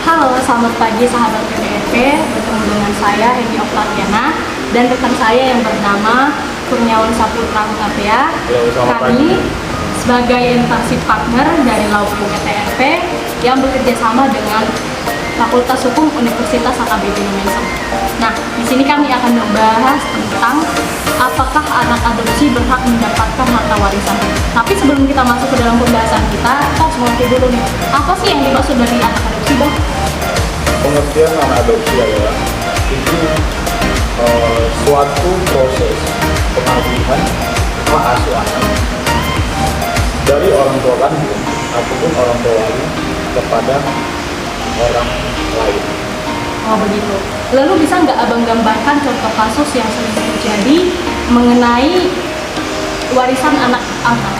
Halo, selamat pagi sahabat PDRP. Bertemu dengan saya Edi Oktariana dan rekan saya yang bernama Kurniawan Saputra Hutapea. Kami sebagai internship partner dari Laupung PTRP yang bekerja sama dengan Fakultas Hukum Universitas AKBP Indonesia. Nah, di sini kami akan membahas tentang apakah anak adopsi berhak mendapatkan harta warisan. Tapi sebelum kita masuk ke dalam pembahasan kita harus mengerti dulu nih, apa sih yang dimaksud dari anak adopsi, Bang? Pengertian anak adopsi adalah itu suatu proses pengalihan hak asuh anak dari orang tua kandung ataupun orang tua wali kepada orang lain. Oh begitu. Lalu bisa nggak Abang gambarkan contoh kasus yang sering terjadi mengenai warisan anak-anak?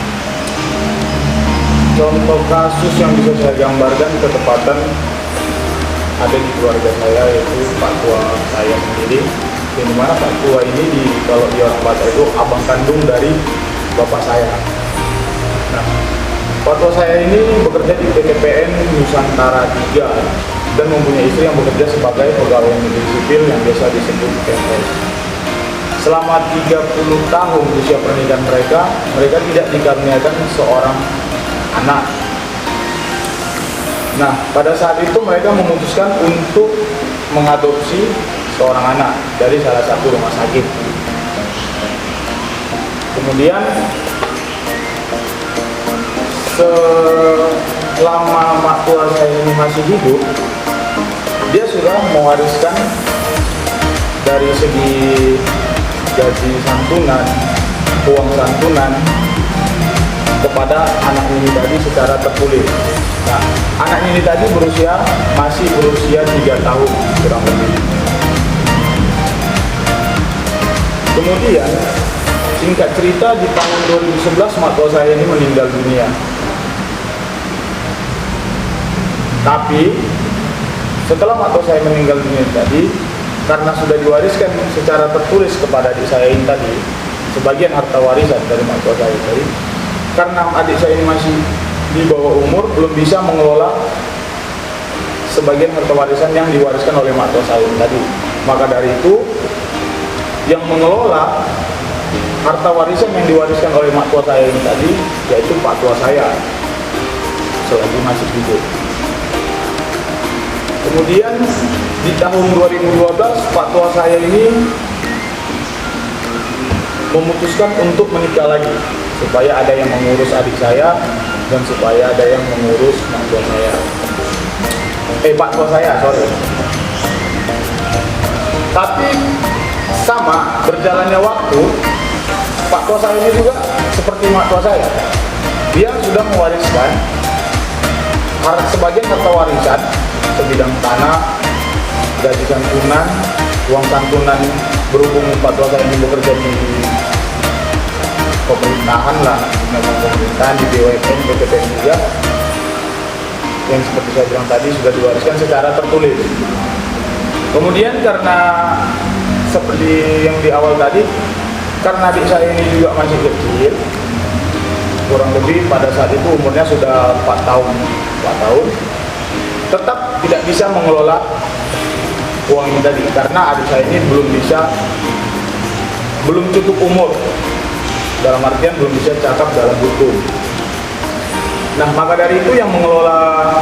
Contoh kasus yang bisa saya gambarkan ketepatan ada di keluarga saya, yaitu Pak Tua saya sendiri, di mana Pak Tua ini kalau di orang Batak itu abang kandung dari bapak saya. Nah, Pak Tua saya ini bekerja di PTPN Nusantara 3 dan mempunyai istri yang bekerja sebagai pegawai negeri sipil yang biasa disebut PNS. Selama 30 tahun usia pernikahan mereka tidak dikaruniakan seorang anak. Nah, pada saat itu mereka memutuskan untuk mengadopsi seorang anak dari salah satu rumah sakit. Kemudian selama mak tua saya ini masih hidup, dia sudah mewariskan dari segi gaji santunan, uang santunan kepada anak ini tadi secara tertulis. Nah, anak ini tadi masih berusia 3 tahun kurang lebih. Kemudian singkat cerita di tahun 2011 mak tua saya ini meninggal dunia. Tapi setelah mak tua saya meninggal dunia tadi, karena sudah diwariskan secara tertulis kepada adik saya ini tadi, sebagian harta warisan dari mak tua saya tadi, karena adik saya ini masih di bawah umur, belum bisa mengelola sebagian harta warisan yang diwariskan oleh mak tua saya ini tadi. Maka dari itu, yang mengelola harta warisan yang diwariskan oleh mak tua saya ini tadi, yaitu pak tua saya selagi masih hidup. Kemudian di tahun 2012 Pak tua saya ini memutuskan untuk menikah lagi supaya ada yang mengurus adik saya dan supaya ada yang mengurus mak tua saya. Pak tua saya, sorry. Tapi sama berjalannya waktu, Pak tua saya ini juga seperti mak tua saya. Dia sudah mewariskan sebagian harta warisan sebidang tanah, gaji santunan, uang santunan, berhubung Pak tua saya ini bekerja di pemerintahan lah, di pemerintahan, di BUMN, BPTN juga, yang seperti saya bilang tadi sudah diwariskan secara tertulis. Kemudian karena seperti yang di awal tadi, karena adik saya ini juga masih kecil, kurang lebih pada saat itu umurnya sudah 4 tahun, tetap tidak bisa mengelola uang ini tadi karena adik saya ini belum cukup umur, dalam artian belum bisa cakap dalam hukum. Nah, maka dari itu yang mengelola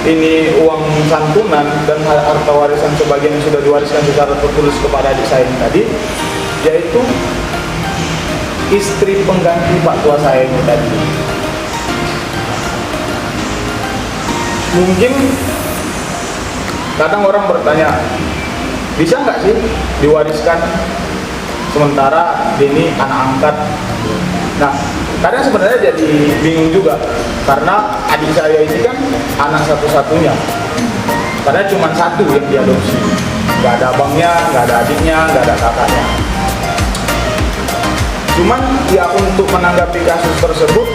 ini uang santunan dan harta warisan sebagian yang sudah diwariskan secara tertulis kepada adik saya ini tadi, yaitu istri pengganti Pak tua saya ini tadi. Mungkin kadang orang bertanya, bisa nggak sih diwariskan sementara ini anak angkat? Nah, kadang sebenarnya jadi bingung juga karena adik saya ini kan anak satu-satunya, karena cuma satu yang diadopsi, nggak ada abangnya, nggak ada adiknya, nggak ada kakaknya. Cuman ya untuk menanggapi kasus tersebut,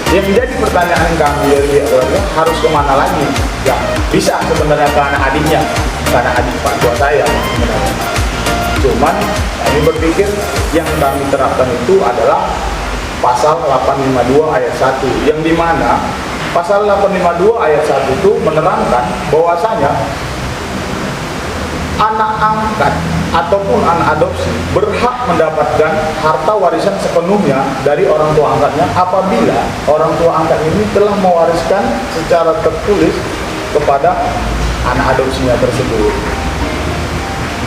yang menjadi pertanyaan kami dari keluarga, harus kemana lagi? Ya bisa sebenarnya ke anak adiknya, karena adik Pak tua saya sebenarnya. Cuman kami berpikir yang kami terapkan itu adalah pasal 852 ayat 1, yang dimana Pasal 852 ayat 1 itu menerangkan bahwasanya anak angkat ataupun anak adopsi berhak mendapatkan harta warisan sepenuhnya dari orang tua angkatnya apabila orang tua angkat ini telah mewariskan secara tertulis kepada anak adopsinya tersebut.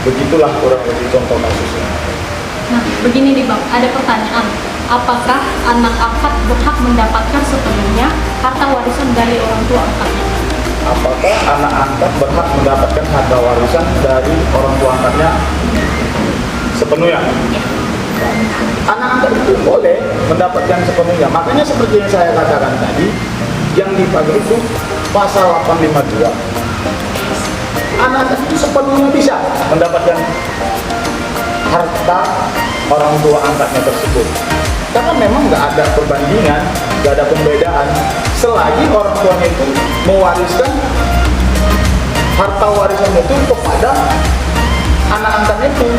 Begitulah kurang lebih contoh kasusnya. Nah, begini nih Bang, ada pertanyaan. Apakah anak angkat berhak mendapatkan sepenuhnya harta warisan dari orang tua angkatnya? Apakah anak angkat berhak mendapatkan harta warisan dari orang tua angkatnya sepenuhnya? Anak angkat itu boleh mendapatkan sepenuhnya. Makanya seperti yang saya katakan tadi, yang dipakai itu pasal 852. Anak angkat itu sepenuhnya bisa mendapatkan harta orang tua angkatnya tersebut. Karena memang nggak ada perbandingan, nggak ada pembedaan. Selagi orang tuanya itu mewariskan harta warisan itu kepada anak angkatnya itu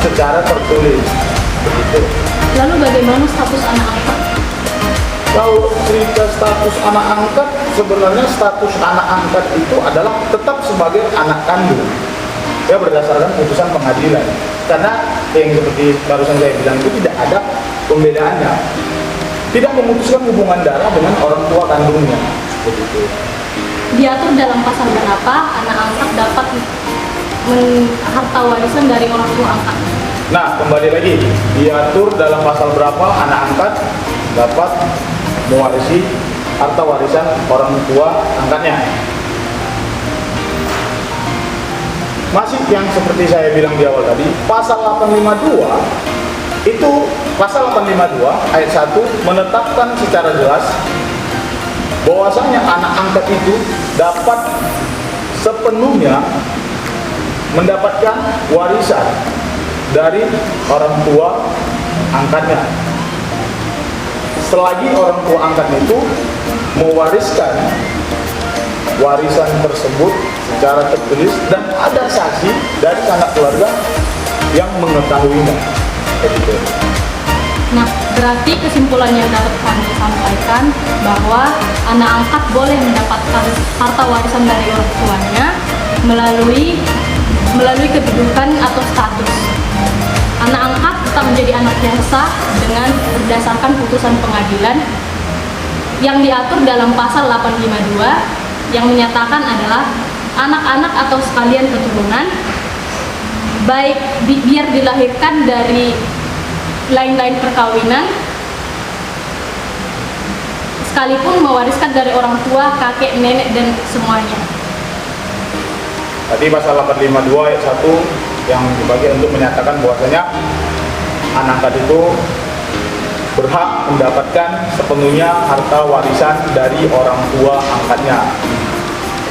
secara tertulis. Begitu. Lalu bagaimana status anak angkat? Kalau cerita status anak angkat, sebenarnya status anak angkat itu adalah tetap sebagai anak kandung. Ya berdasarkan putusan pengadilan. Karena yang seperti barusan saya bilang itu tidak ada pembedaannya. Tidak memutuskan hubungan darah dengan orang tua kandungnya. Begitu. Diatur dalam pasal berapa anak angkat dapat harta warisan dari orang tua angkat? Nah, kembali lagi, diatur dalam pasal berapa anak angkat dapat mewarisi harta warisan orang tua angkatnya. Masih yang seperti saya bilang di awal tadi, pasal 852 itu pasal 852 ayat 1 menetapkan secara jelas bahwasanya anak angkat itu dapat sepenuhnya mendapatkan warisan dari orang tua angkatnya. Selagi orang tua angkatnya itu mewariskan warisan tersebut secara tertulis dan ada saksi dari sanak keluarga yang mengetahuinya. Begitu. Nah, berarti kesimpulan yang dapat kami sampaikan bahwa anak angkat boleh mendapatkan harta warisan dari orang tuanya melalui kedudukan atau status. Anak angkat tetap menjadi anak yang sah dengan berdasarkan putusan pengadilan yang diatur dalam pasal 852 yang menyatakan adalah anak-anak atau sekalian keturunan baik biar dilahirkan dari lain-lain perkawinan sekalipun mewariskan dari orang tua, kakek, nenek dan semuanya. Tadi pasal 852 ayat 1 yang dipakai untuk menyatakan bahwasanya anak angkat itu berhak mendapatkan sepenuhnya harta warisan dari orang tua angkatnya.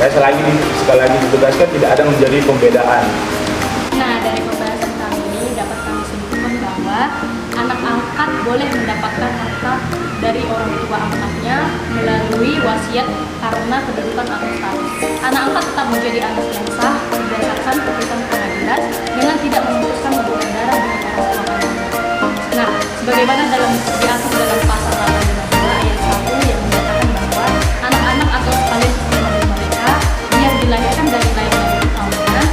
Sekali lagi ditegaskan tidak ada menjadi pembedaan. Nah, dari pembahasan kami ini dapat kami simpulkan bahwa anak angkat boleh mendapatkan harta dari orang tua angkatnya melalui wasiat karena kedudukan atau status. Anak angkat tetap menjadi anak yang sah berdasarkan putusan pengadilan dengan tidak memutuskan hubungan darah dengan orang tua kandungnya. Nah, sebagaimana diatur dalam pasal 852 ayat 1 yang menyatakan bahwa anak-anak atau sekalian keturunan mereka yang dilahirkan dari lain-lain perkawinan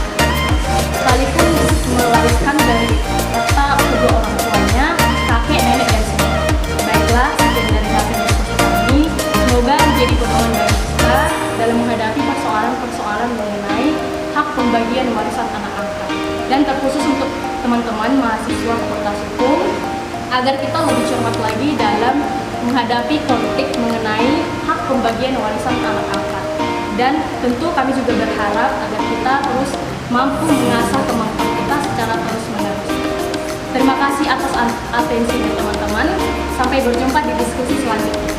sekalipun mewariskan dari harta kedua orang tuanya, kakek, nenek dan semuanya. Baiklah, sekian dari kami diskusi kami. Semoga menjadi pedoman bagi kita dalam menghadapi persoalan-persoalan mengenai hak pembagian warisan anak angkat. Dan terkhusus untuk teman-teman mahasiswa Fakultas Hukum agar kita lebih cermat lagi dalam menghadapi konflik mengenai hak pembagian warisan anak angkat. Dan tentu kami juga berharap agar kita terus mampu mengasah kemampuan kita secara terus-menerus. Terima kasih atas atensinya teman-teman. Sampai berjumpa di diskusi selanjutnya.